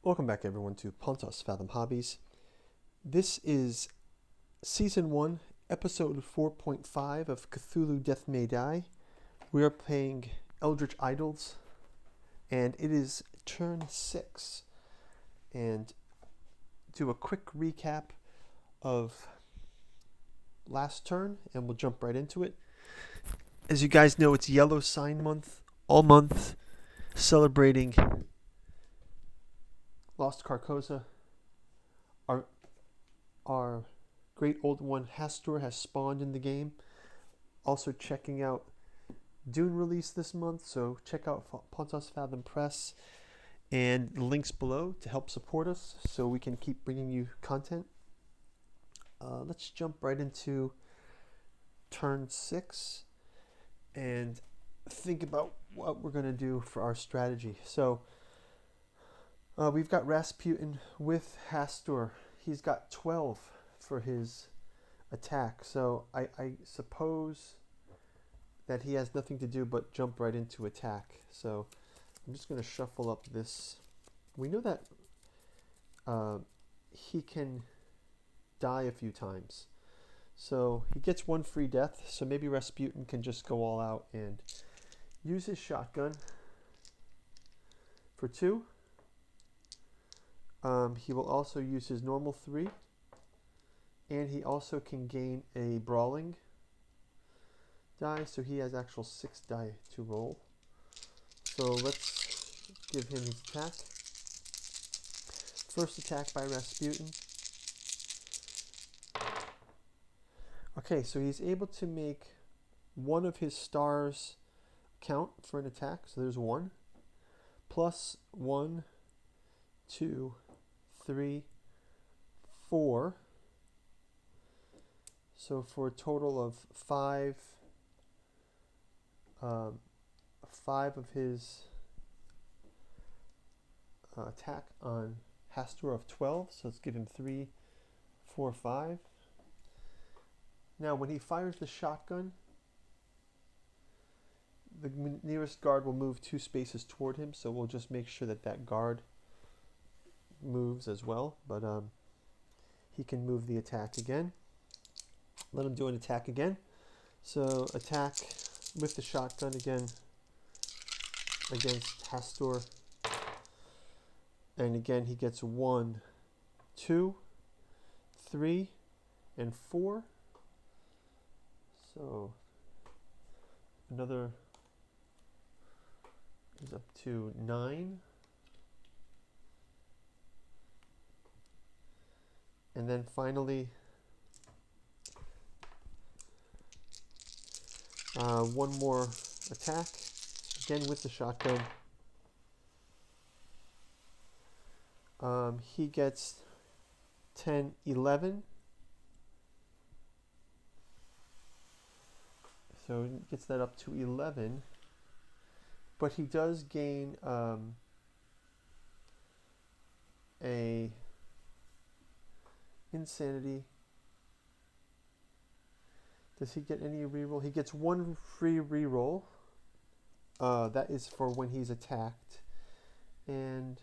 Welcome back everyone to Pontos Fathom Hobbies. This is Season 1, Episode 4.5 of Cthulhu Death May Die. We are playing Eldritch Idols, and it is turn 6. And do a quick recap of last turn, and we'll jump right into it. As you guys know, it's Yellow Sign Month, all month, celebrating Lost Carcosa. Our great old one Hastur has spawned in the game. Also checking out Dune release this month, so check out Pontos Fathom Press and the links below to help support us so we can keep bringing you content. Let's jump right into turn 6 and think about what we're going to do for our strategy. So we've got Rasputin with Hastur. He's got 12 for his attack, so I suppose that he has nothing to do but jump right into attack. So I'm just going to shuffle up this. We know that he can die a few times. So he gets one free death, so maybe Rasputin can just go all out and use his shotgun for 2. He will also use his normal 3, and he also can gain a brawling die, so he has actual 6 die to roll. So let's give him his attack. First attack by Rasputin. Okay, so he's able to make one of his stars count for an attack, so there's 1. Plus 1, 2, 3, 4. So for a total of 5 of his attack on Hastur of 12. So let's give him 3, 4, 5. Now when he fires the shotgun, the nearest guard will move 2 spaces toward him, so we'll just make sure that that guard moves as well, but he can move the attack again. Let him do an attack again. So attack with the shotgun again against Hastur, and again he gets 1, 2, 3, and 4. So another is up to 9. And then finally, one more attack, again with the shotgun. He gets 10, 11. So he gets that up to 11. But he does gain a insanity. Does he get any reroll? He gets 1 free reroll. That is for when he's attacked, and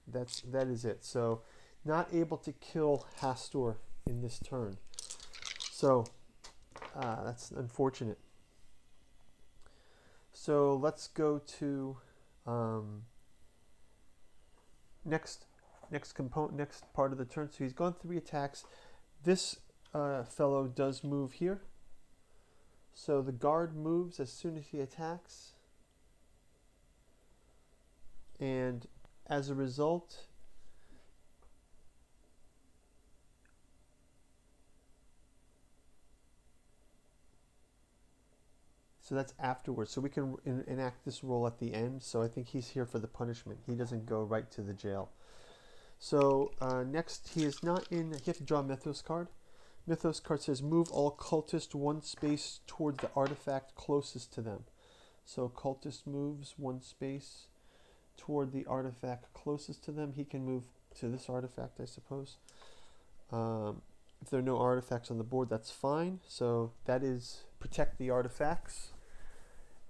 that is it. So not able to kill Hastur in this turn. So that's unfortunate. So let's go to next part of the turn. So he's gone 3 attacks. This fellow does move here. So the guard moves as soon as he attacks. And as a result, so that's afterwards. So we can enact this roll at the end. So I think he's here for the punishment. He doesn't go right to the jail. So next, he is not in. You have to draw a Mythos card. Mythos card says move all cultists 1 space towards the artifact closest to them. So cultist moves 1 space toward the artifact closest to them. He can move to this artifact, I suppose. If there are no artifacts on the board, that's fine. So that is protect the artifacts.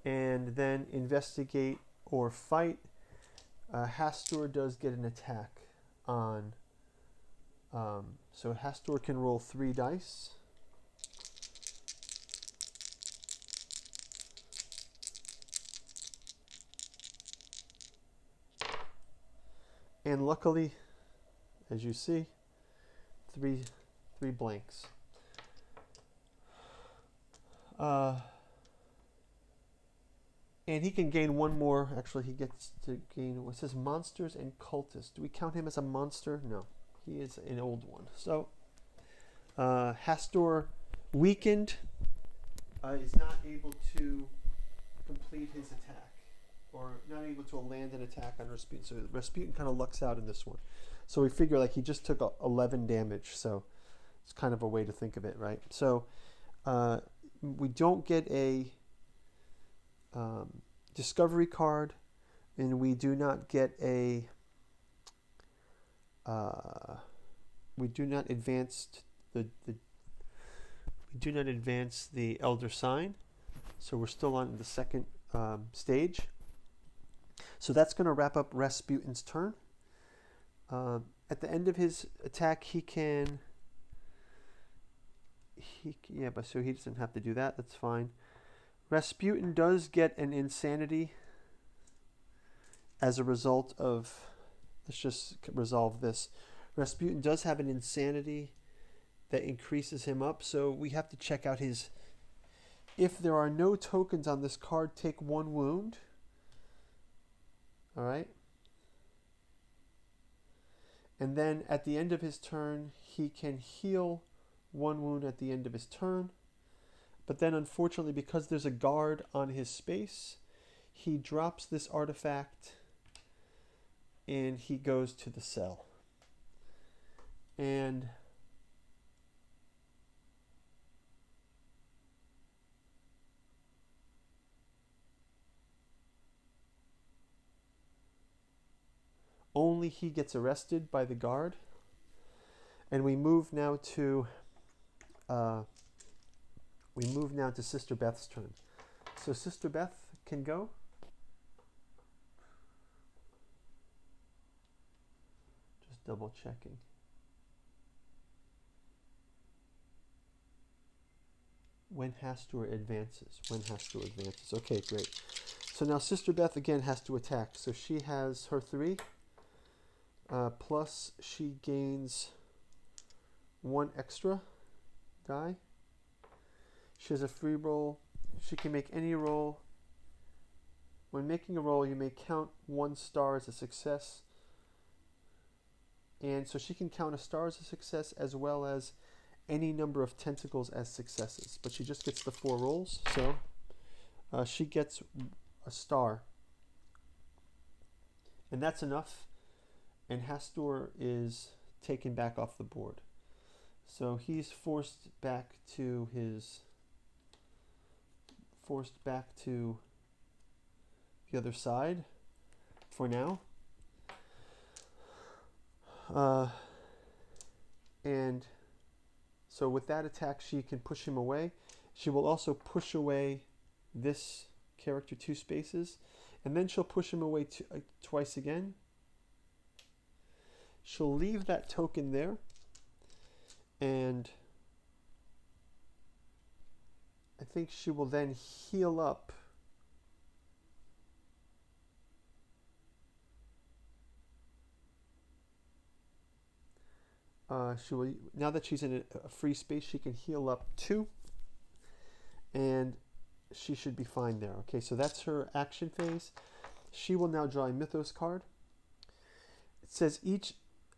And then investigate or fight. Hastur does get an attack on. So Hastur can roll 3 dice. And luckily, as you see, three blanks. And he can gain one more. Actually, he gets to gain, what says monsters and cultists. Do we count him as a monster? No. He is an old one. So, Hastur, weakened, is not able to complete his attack. Or not able to land an attack on Rasputin. So Rasputin kind of lucks out in this one. So we figure like he just took 11 damage. So it's kind of a way to think of it, right? So we don't get a discovery card, and we do not get a we do not advance the elder sign. So we're still on the second stage. So that's going to wrap up Rasputin's turn. At the end of his attack, so he doesn't have to do that. That's fine. Rasputin does get an insanity as a result of. Let's just resolve this. Rasputin does have an insanity that increases him up, so we have to check out his. If there are no tokens on this card, take 1 wound. All right. And then at the end of his turn, he can heal 1 wound at the end of his turn. But then unfortunately, because there's a guard on his space, he drops this artifact and he goes to the cell. And only he gets arrested by the guard. And we move now to Sister Beth's turn. So Sister Beth can go. Just double checking. When Hastur advances. Okay, great. So now Sister Beth again has to attack. So she has her 3. Plus she gains 1 extra die. She has a free roll. She can make any roll. When making a roll, you may count 1 star as a success. And so she can count a star as a success as well as any number of tentacles as successes. But she just gets the 4 rolls. So she gets a star. And that's enough. And Hastur is taken back off the board. So he's forced back to the other side for now. And so with that attack, she can push him away. She will also push away this character 2 spaces. And then she'll push him away twice again. She'll leave that token there. And I think she will then heal up. She will, now that she's in a free space, she can heal up 2. And she should be fine there. Okay, so that's her action phase. She will now draw a Mythos card. It says each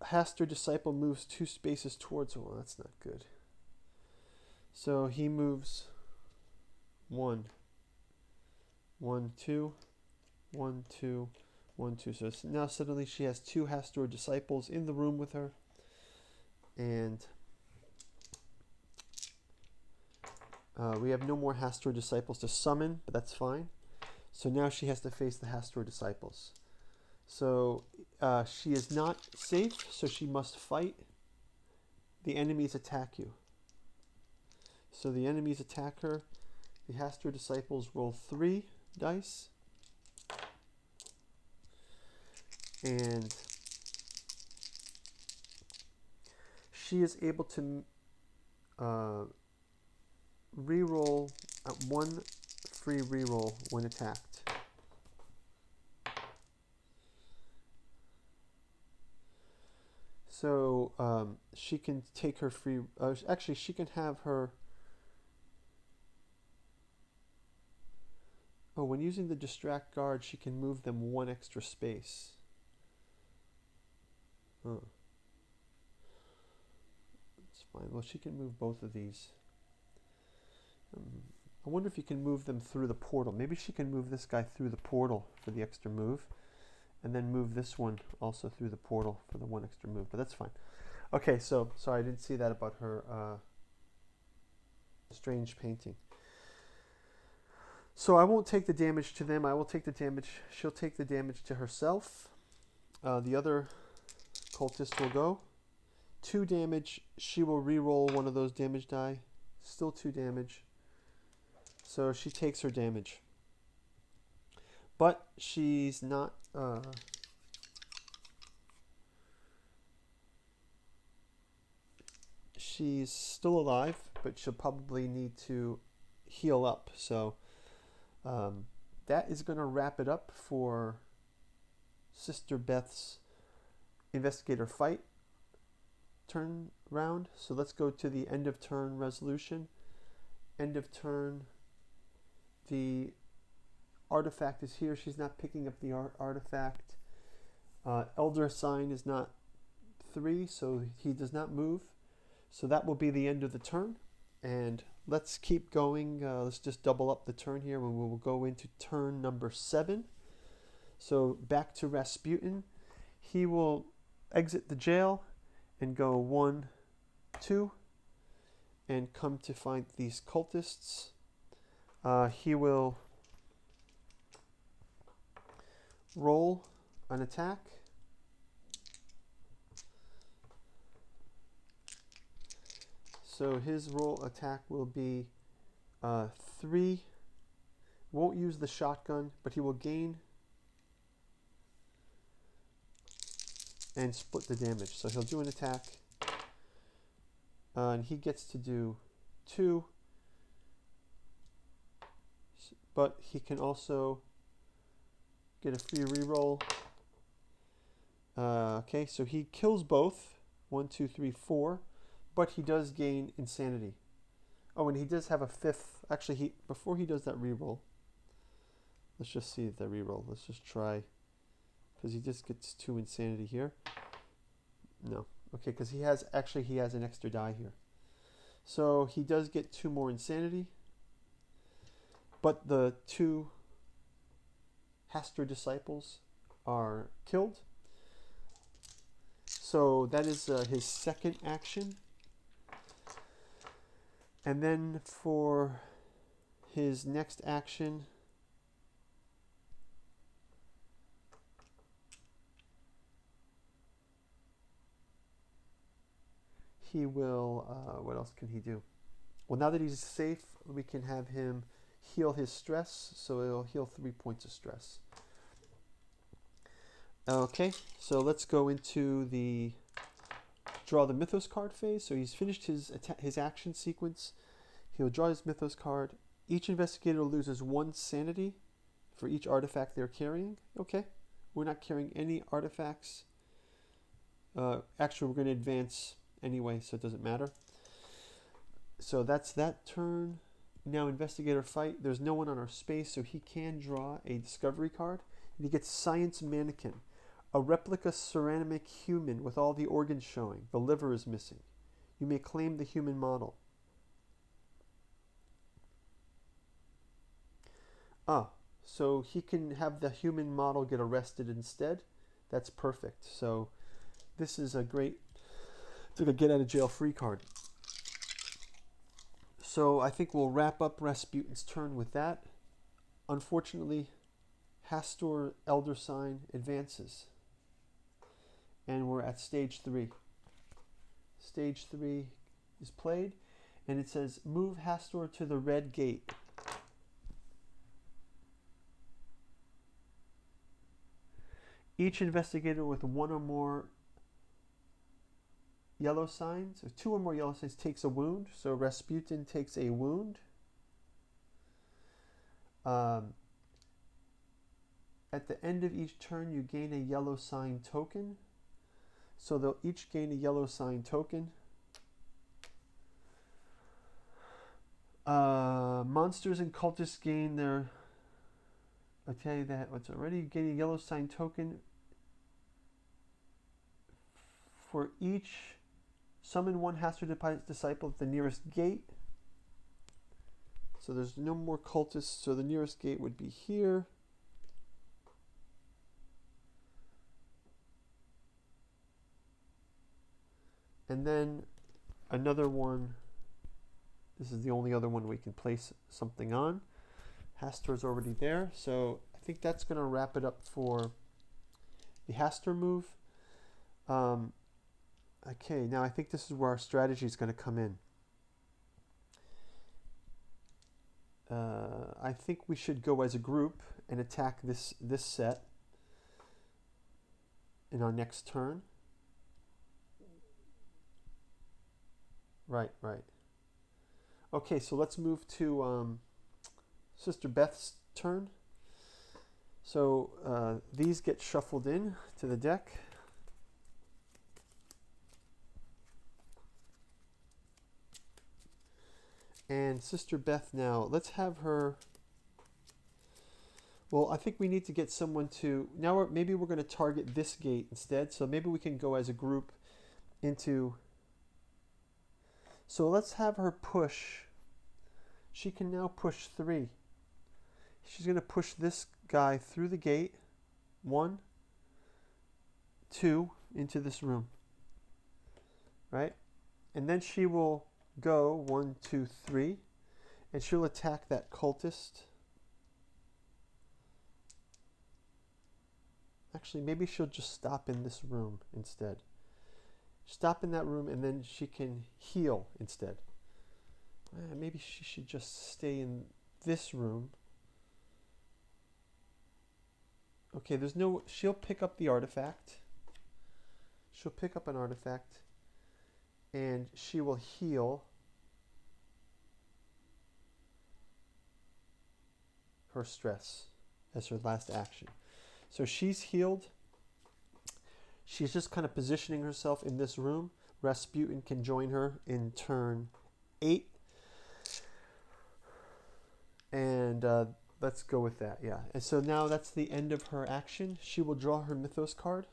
Hastur disciple moves 2 spaces towards her. Well, that's not good. So he moves 1, 1, 2, 1, 2, 1, 2. So now suddenly she has 2 Hastur disciples in the room with her. And we have no more Hastur disciples to summon, but that's fine. So now she has to face the Hastur disciples. So she is not safe, so she must fight. The enemies attack you. So the enemies attack her. The Hastur disciples roll 3 dice. And she is able to reroll one free reroll when attacked. So she can take her free. Actually, she can have her. Oh, when using the distract guard, she can move them one extra space. Oh. That's fine. Well, she can move both of these. I wonder if you can move them through the portal. Maybe she can move this guy through the portal for the extra move, and then move this one also through the portal for the one extra move. But that's fine. Okay, so sorry, I didn't see that about her strange painting. So I won't take the damage to them. I will take the damage. She'll take the damage to herself. The other cultist will go. 2 damage. She will re-roll one of those damage die. Still 2 damage. So she takes her damage. But she's not... she's still alive, but she'll probably need to heal up. So that is going to wrap it up for Sister Beth's investigator fight turn round. So let's go to the end of turn resolution. End of turn, the artifact is here. She's not picking up the artifact. Elder sign is not 3, so he does not move. So that will be the end of the turn. And let's keep going. Let's just double up the turn here when we will go into turn number 7. So back to Rasputin. He will exit the jail and go 1, 2, and come to find these cultists. He will roll an attack. So his roll attack will be 3. Won't use the shotgun, but he will gain and split the damage. So he'll do an attack, and he gets to do 2. But he can also get a free reroll. Okay, so he kills both. 1, 2, 3, 4. But he does gain insanity. Oh, and he does have a 5th. Actually, before he does that reroll, let's just see the reroll. Let's just try, because he just gets 2 insanity here. No, okay, because he has an extra die here. So he does get 2 more insanity. But the 2 Hastur disciples are killed. So that is his second action. And then for his next action, he will, what else can he do? Well, now that he's safe, we can have him heal his stress. So he'll heal 3 points of stress. Okay, so let's go into the draw the Mythos card phase. So he's finished his action sequence. He'll draw his Mythos card. Each investigator loses 1 sanity for each artifact they're carrying. Okay, we're not carrying any artifacts. Actually, we're going to advance anyway, so it doesn't matter. So that's that turn. Now investigator fight. There's no one on our space, so he can draw a discovery card. And he gets Science Mannequin. A replica ceramic human with all the organs showing. The liver is missing. You may claim the human model. So he can have the human model get arrested instead. That's perfect. So this is a great, it's like a get out of jail free card. So I think we'll wrap up Rasputin's turn with that. Unfortunately, Hastur Elder Sign advances. And we're at stage 3. Stage 3 is played, and it says, move Hastur to the red gate. Each investigator with one or more yellow signs, or 2 or more yellow signs, takes a wound. So Rasputin takes a wound. At the end of each turn, you gain a yellow sign token. So they'll each gain a yellow sign token. Monsters and cultists gain their... I'll tell you that it's already getting a yellow sign token for each. Summon one Hastur disciple at the nearest gate. So there's no more cultists, so the nearest gate would be here. And then another one. This is the only other one we can place something on. Hastur's already there, so I think that's going to wrap it up for the Hastur move. Okay, now I think this is where our strategy is going to come in. I think we should go as a group and attack this set in our next turn. Right. Okay, so let's move to Sister Beth's turn. So these get shuffled in to the deck. And Sister Beth now, let's have her... Well, I think we need to get someone to... Now maybe we're going to target this gate instead. So maybe we can go as a group into... So let's have her push. She can now push 3. She's going to push this guy through the gate. 1, 2, into this room. Right? And then she will go 1, 2, 3. And she'll attack that cultist. Actually, maybe she'll just stop in this room instead. Stop in that room, and then she can heal instead. Maybe she should just stay in this room. Okay, there's no... She'll pick up the artifact. She'll pick up an artifact, and she will heal her stress as her last action. So she's healed. She's just kind of positioning herself in this room. Rasputin can join her in turn 8. And let's go with that, yeah. And so now that's the end of her action. She will draw her Mythos card.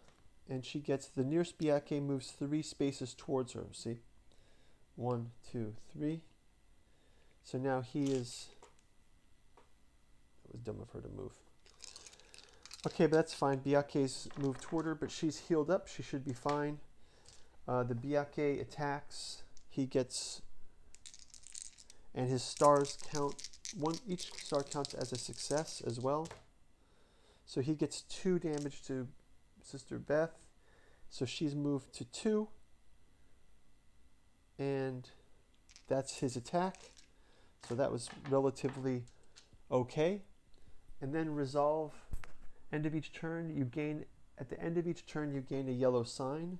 And she gets the nearest Biake moves 3 spaces towards her. See? 1, 2, 3. So now he is... It was dumb of her to move. Okay, but that's fine. Biake's moved toward her, but she's healed up. She should be fine. The Biake attacks. He gets... And his stars count... Each star counts as a success as well. So he gets 2 damage to Sister Beth. So she's moved to 2. And that's his attack. So that was relatively okay. And then resolve. End of each turn, you gain... At the end of each turn, you gain a yellow sign.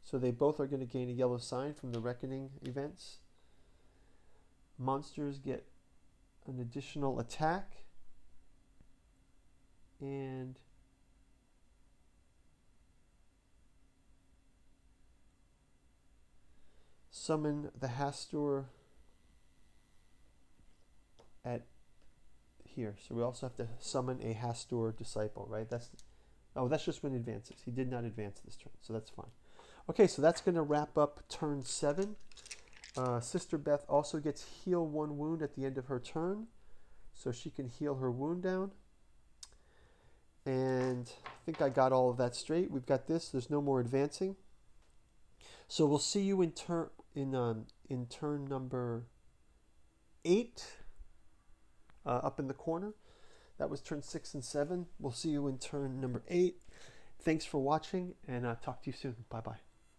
So they both are going to gain a yellow sign from the Reckoning events. Monsters get an additional attack. And summon the Hastur at here. So we also have to summon a Hastur disciple, right? That's just when he advances. He did not advance this turn, so that's fine. Okay, so that's going to wrap up turn 7. Sister Beth also gets heal 1 wound at the end of her turn, so she can heal her wound down. And I think I got all of that straight. We've got this. There's no more advancing. So we'll see you in turn number 8, up in the corner. That was turn 6 and 7. We'll see you in turn number 8. Thanks for watching, and talk to you soon. Bye-bye.